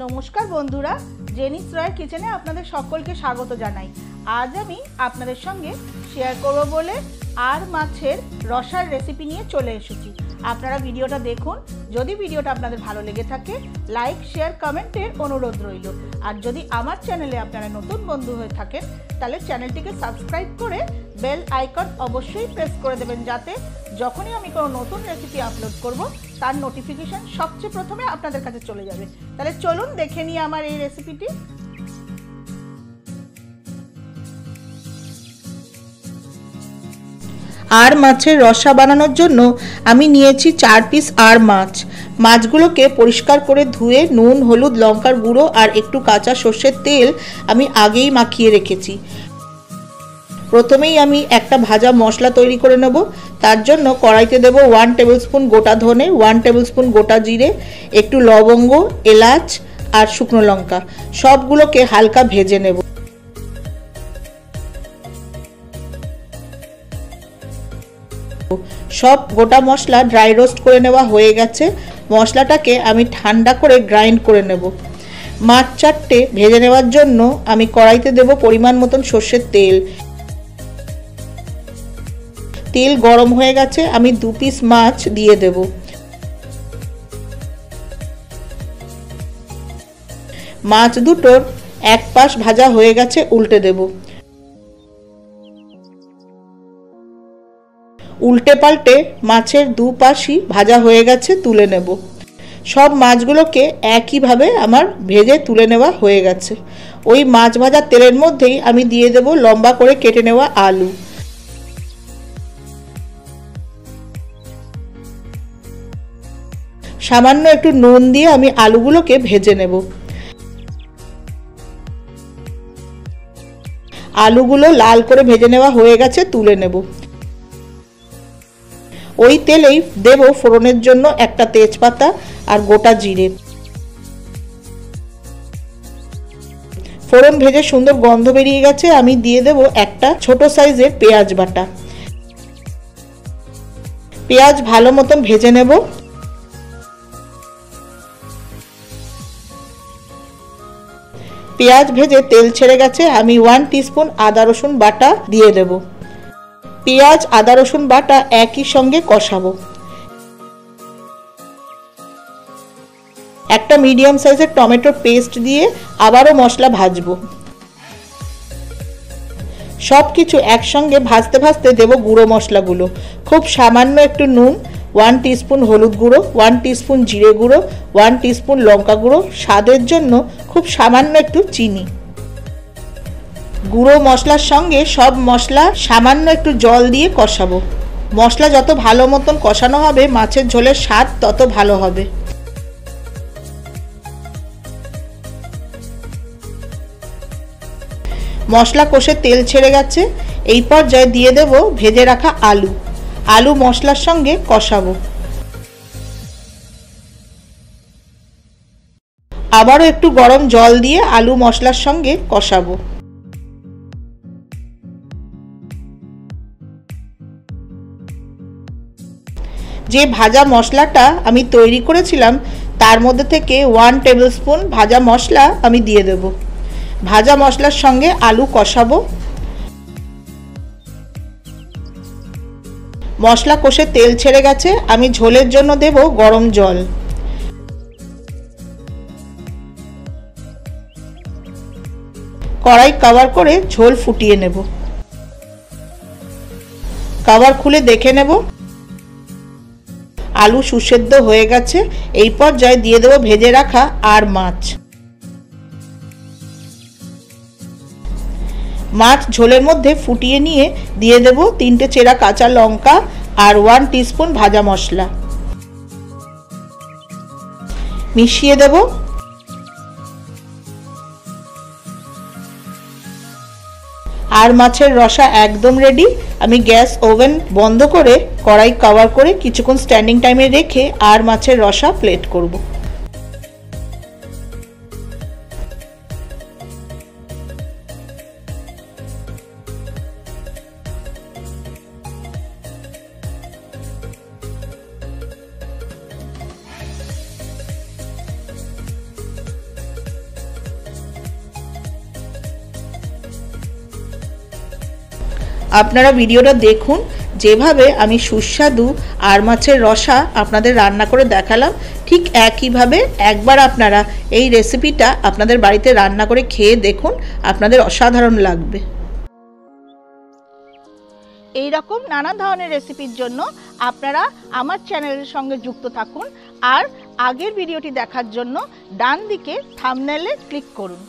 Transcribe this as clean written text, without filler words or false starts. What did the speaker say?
नमस्कार बंधुरा जेनिस रॉय किचेने आपनादेर सकलके स्वागत जानाई। आज आमी आपनादेर संगे शेयर करब बोले आर माछेर रसार रेसिपि निये चले एसेछि। आपनारा भिडियोटा देखुन। यदि भिडियोटा आपनादेर भालो लेगे थाके लाइक शेयर कमेंटेर अनुरोध रइल। और यदि आमार चैनेले आपनारा नतुन बंधु हये थाकेन ताहले चैनेलटिके साबस्क्राइब करे बेल आइकन अवश्यई प्रेस करे देबेन जाते যখনই আমি কোনো নতুন রেসিপি আপলোড করব তার নোটিফিকেশন সবচেয়ে প্রথমে আপনাদের কাছে চলে যাবে। তাহলে চলুন দেখে নিই আমার এই রেসিপিটি। আর মাছের রসা বানানোর জন্য আমি নিয়েছি 4 পিস আর মাছ। মাছগুলোকে পরিষ্কার করে ধুয়ে নুন হলুদ লঙ্কার গুঁড়ো আর একটু কাঁচা সরষের তেল আমি আগেই মাখিয়ে রেখেছি। প্রথমেই আমি একটা ভাজা মশলা তৈরি করে নেব। তার জন্য কড়াইতে দেব 1 টেবিলস্পুন গোটা ধনে, 1 টেবিলস্পুন গোটা জিরে, একটু লবঙ্গ, এলাচ আর শুকনো লঙ্কা। সবগুলোকে হালকা ভেজে নেব। সব গোটা মশলা ড্রাই রোস্ট করে নেওয়া হয়ে গেছে। মশলাটাকে আমি ঠান্ডা করে গ্রাইন্ড করে নেব। মাছ চারটে ভেজে নেওয়ার জন্য আমি কড়াইতে দেব পরিমাণ মতন সরষের তেল। তেল গরম হয়ে গেছে, আমি 2 পিস মাছ দিয়ে দেব। মাছ দুটোর এক পাশ ভাজা হয়ে গেছে, উল্টে দেব। উল্টে পাল্টে মাছের দুপাশই ভাজা হয়ে গেছে, তুলে নেব। সব মাছগুলোকে একইভাবে আমার ভেজে তুলে নেওয়া হয়ে গেছে। ওই মাছ ভাজা তেলের মধ্যেই আমি দিয়ে দেব লম্বা করে কেটে নেওয়া আলু। সামান্য একটু নুন দিয়ে আমি আলুগুলোকে ভেজে নেব। আলুগুলো লাল করে ভেজে নেওয়া হয়ে গেছে, তুলে নেব। ওই তেলেই দেব ফোড়নের জন্য একটা তেজপাতা আর গোটা জিরে। ফোড়ন ভেজে সুন্দর গন্ধ বেরিয়ে গেছে, আমি দিয়ে দেব একটা ছোট সাইজের পেঁয়াজ বাটা। পেঁয়াজ ভালো মতন ভেজে নেব। পেঁয়াজ ভেজে তেল ছেড়ে গেছে, আমি 1 টিস্পুন আদা রসুন বাটা দিয়ে দেব। পেঁয়াজ আদা রসুন বাটা একই সঙ্গে কষাবো। একটা মিডিয়াম সাইজের টমেটো পেস্ট দিয়ে আবারও মশলা ভাজবো। সবকিছু একসঙ্গে ভাজতে ভাজতে দেব গুঁড়ো মশলাগুলো। খুব সামান্য একটু নুন, 1 টিস্পুন হলুদ গুঁড়ো, 1 টিস্পুন জিরে গুঁড়ো, 1 টিস্পুন লঙ্কা গুঁড়ো, স্বাদের জন্য খুব সামান্য একটু চিনি। গুঁড়ো মশলার সঙ্গে সব মশলা সামান্য একটু জল দিয়ে কষাবো। মশলা যত ভালো মতন কষানো হবে মাছের ঝোলের স্বাদ তত ভালো হবে। মশলা কষে তেল ছেড়ে গেছে, এই পর্যায়ে দিয়ে দেব ভেজে রাখা আলু। আলু মশলার সঙ্গে কষাবো। আবারও একটু গরম জল দিয়ে আলু মশলার সঙ্গে কষাবো। যে ভাজা মশলাটা আমি তৈরি করেছিলাম তার মধ্যে থেকে 1 টেবিলস্পুন ভাজা মশলা আমি দিয়ে দেব। ভাজা মশলার সঙ্গে আলু কষাবো। মশলা কষে তেল ছেড়ে গেছে, আমি ঝোলের জন্য দেব গরম জল। কড়াই কভার করে ঝোল ফুটিয়ে নেব। কভার খুলে দেখে নেব আলু সুসেদ্ধ হয়ে গেছে। এই পর্যায়ে দিয়ে দেব ভেজে রাখা আর মাছ। মাছ ঝোলের মধ্যে ফুটিয়ে নিয়ে দিয়ে দেব 3টে চেরা কাঁচা লঙ্কা আর 1 টিস্পুন ভাজা মশলা। মিশিয়ে দেব। আর মাছের রসা একদম রেডি। আমি গ্যাস ওভেন বন্ধ করে কড়াই কভার করে কিছুক্ষণ স্ট্যান্ডিং টাইমে রেখে আর মাছের রসা প্লেট করব। আপনারা ভিডিওটা দেখুন, যেভাবে আমি সুস্বাদু আর মাছের রসা আপনাদের রান্না করে দেখালাম ঠিক একইভাবে একবার আপনারা এই রেসিপিটা আপনাদের বাড়িতে রান্না করে খেয়ে দেখুন, আপনাদের অসাধারণ লাগবে। এই রকম নানা ধরনের রেসিপির জন্য আপনারা আমার চ্যানেলের সঙ্গে যুক্ত থাকুন আর আগের ভিডিওটি দেখার জন্য ডান দিকে থাম্বনেইলে ক্লিক করুন।